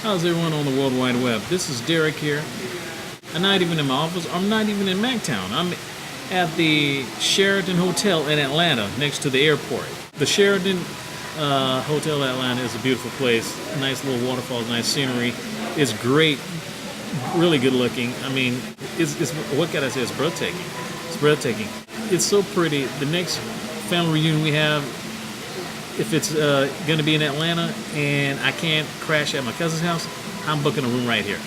How's everyone on the World Wide Web? This is Derek here. I'm not even in my office. I'm not even in MacTown. I'm at the Sheraton Hotel in Atlanta, next to the airport. The Sheraton Hotel Atlanta is a beautiful place. Nice little waterfalls, nice scenery. It's great, really good looking. I mean, it's what can I say? It's breathtaking. It's breathtaking. It's so pretty. The next family reunion we have, if it's going to be in Atlanta and I can't crash at my cousin's house, I'm booking a room right here.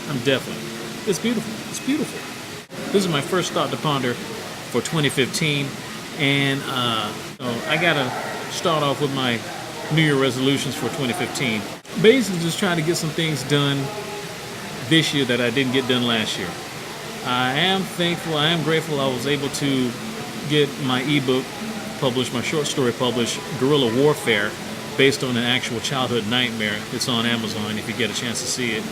I'm definitely. It's beautiful. It's beautiful. This is my first thought to ponder for 2015, and I gotta start off with my New Year resolutions for 2015. Basically, just trying to get some things done this year that I didn't get done last year. I am thankful. I am grateful. I was able to get my ebook published, my short story published, Guerrilla Warfare, based on an actual childhood nightmare. It's on Amazon if you get a chance to see it.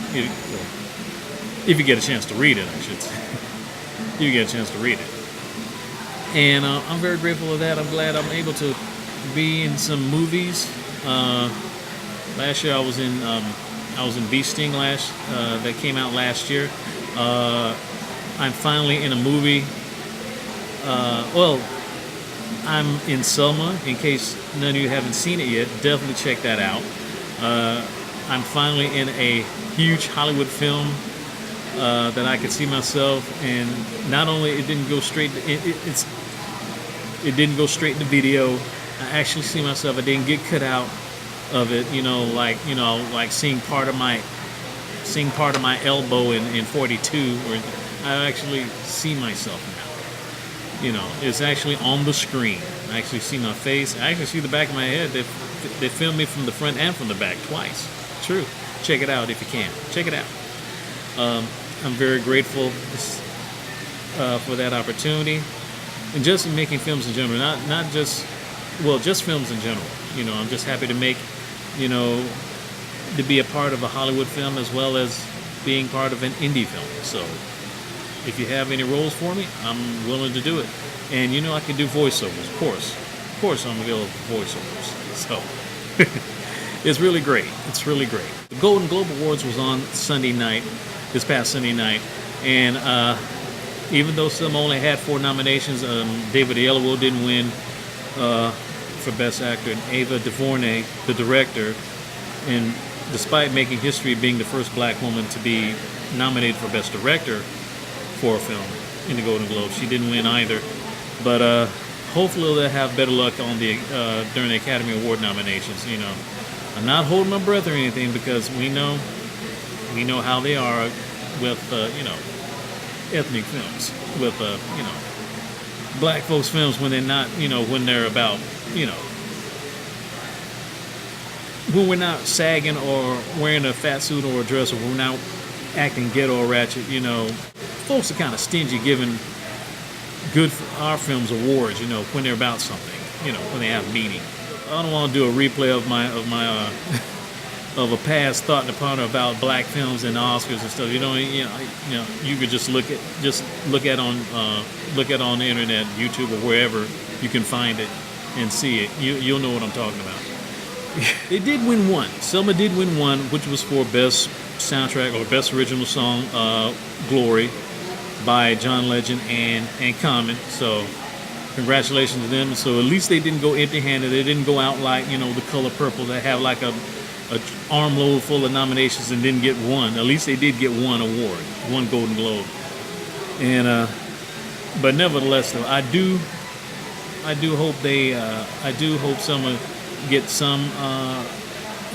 If you get a chance to read it, I should say. If you get a chance to read it. And I'm very grateful for that. I'm glad I'm able to be in some movies. Last year I was in Bee Sting that came out last year. I'm finally in a movie. I'm in Selma. In case none of you haven't seen it yet, definitely check that out. I'm finally in a huge Hollywood film that I could see myself. And not only it didn't go straight, it didn't go straight to video. I actually see myself. I didn't get cut out of it. Like seeing part of my elbow in 42, where I actually see myself now. It's actually on the screen. I actually see my face. I actually see the back of my head. They filmed me from the front and from the back twice. True. Check it out if you can. Check it out. I'm very grateful for that opportunity, and just in making films in general. Not just films in general. I'm just happy to make, to be a part of a Hollywood film as well as being part of an indie film. So if you have any roles for me, I'm willing to do it. And I can do voiceovers, of course I'm available for voiceovers. So it's really great. It's really great. The Golden Globe Awards was on this past Sunday night, and even though some only had 4 nominations, David Oyelowo didn't win for Best Actor, and Ava DuVernay, the director, and despite making history being the first black woman to be nominated for Best Director for a film in the Golden Globe, she didn't win either. But hopefully they'll have better luck on during the Academy Award nominations. I'm not holding my breath or anything, because we know how they are with ethnic films, with black folks films, when they're not, when they're about, when we're not sagging or wearing a fat suit or a dress, or we're not acting ghetto or ratchet. Folks are kind of stingy giving good for our films awards, when they're about something, when they have meaning. I don't want to do a replay of my of a past thought to ponder about black films and Oscars and stuff. You could just look at on the internet, YouTube, or wherever you can find it and see it. You'll know what I'm talking about. They did win one. Selma did win one, which was for Best Soundtrack or Best Original Song, Glory, by John Legend and Common. So congratulations to them. So at least they didn't go empty-handed. They didn't go out like, The Color Purple, that have like a armload full of nominations and didn't get one. At least they did get one award, one Golden Globe. And but nevertheless, though, I do hope someone get some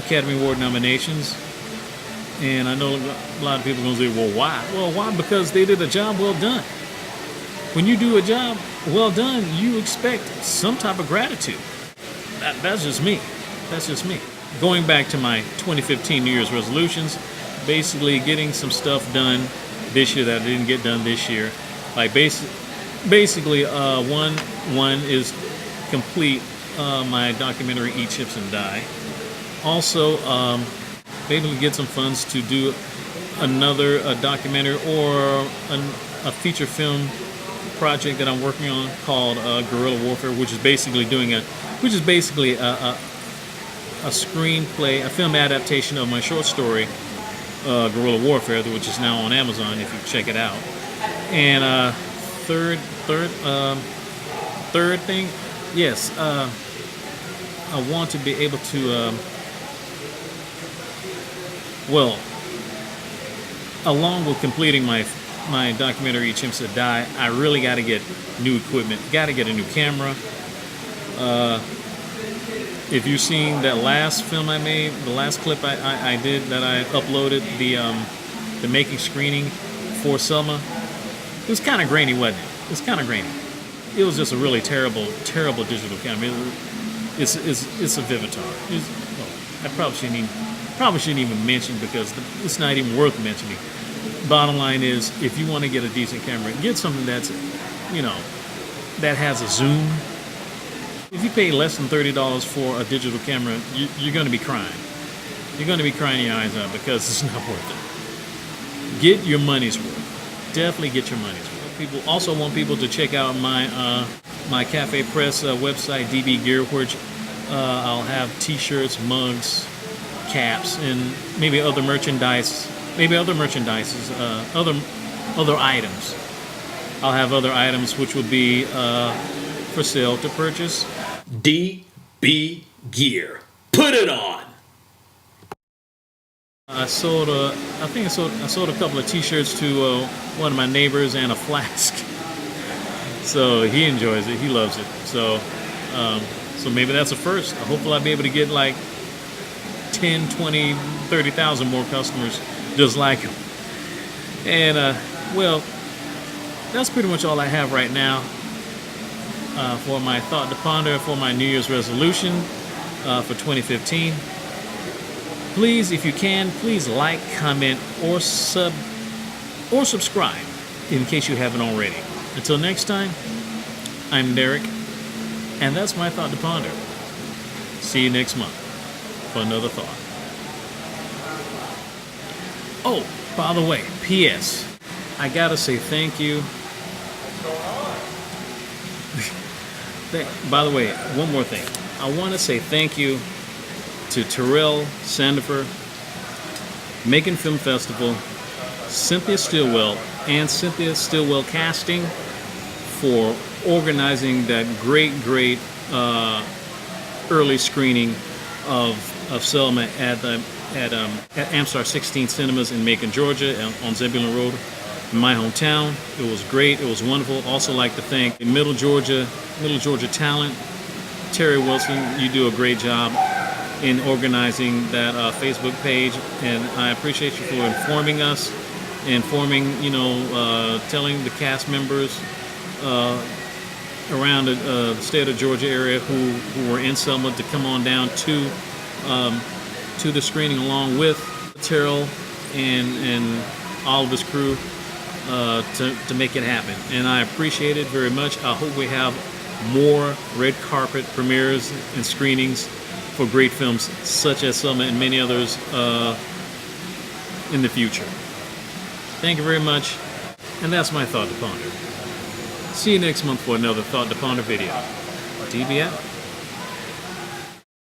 Academy Award nominations. And I know a lot of people are going to say, well, why? Well, why? Because they did a job well done. When you do a job well done, you expect some type of gratitude. That's just me. That's just me. Going back to my 2015 New Year's resolutions, basically getting some stuff done this year that I didn't get done this year. Like basically, one is complete my documentary Eat Chips and Die. Also, maybe get some funds to do another documentary or a feature film project that I'm working on called Guerrilla Warfare, which is basically a screenplay, a film adaptation of my short story, Guerrilla Warfare, which is now on Amazon if you check it out. And third thing, yes, I want to be able to, well, along with completing my documentary Chimps That Die, I really got to get new equipment. Got to get a new camera. If you've seen that last film I made, the last clip I did that I uploaded, the making screening for Selma, it was kind of grainy, wasn't it? It was kind of grainy. It was just a really terrible digital camera. It's a Vivitar. I probably shouldn't even mention, because it's not even worth mentioning. Bottom line is, if you want to get a decent camera, get something that's, that has a zoom. If you pay less than $30 for a digital camera, you're going to be crying. You're going to be crying your eyes out, because it's not worth it. Get your money's worth. Definitely get your money's worth. People also want people to check out my Cafe Press website, DB Gear, which I'll have T-shirts, mugs, caps, and maybe other merchandise. Other items. I'll have other items which will be for sale to purchase. DB Gear. Put it on. I sold a couple of T-shirts to one of my neighbors, and a flask. So he enjoys it. He loves it. So maybe that's a first. Hopefully I'll be able to get like 10, 20, 30,000 more customers just like him. And well, that's pretty much all I have right now for my thought to ponder for my New Year's resolution for 2015. Please, if you can, please like, comment, or subscribe in case you haven't already. Until next time, I'm Derek, and that's my thought to ponder. See you next month for another thought. Oh, by the way, P.S. I gotta say thank you. By the way, one more thing. I want to say thank you to Terrell Sandifer, Macon Film Festival, Cynthia Stillwell, and Cynthia Stillwell Casting for organizing that great early screening of Selma at Amstar 16 Cinemas in Macon, Georgia, on Zebulon Road, in my hometown. It was great. It was wonderful. Also like to thank Middle Georgia talent, Terry Wilson. You do a great job in organizing that Facebook page, and I appreciate you for informing us, telling the cast members around the state of Georgia area who were in Selma to come on down to the screening along with Terrell and all of his crew to make it happen. And I appreciate it very much. I hope we have more red carpet premieres and screenings for great films such as Selma and many others in the future. Thank you very much, and that's my thought to ponder. See you next month for another thought to ponder video. DB out.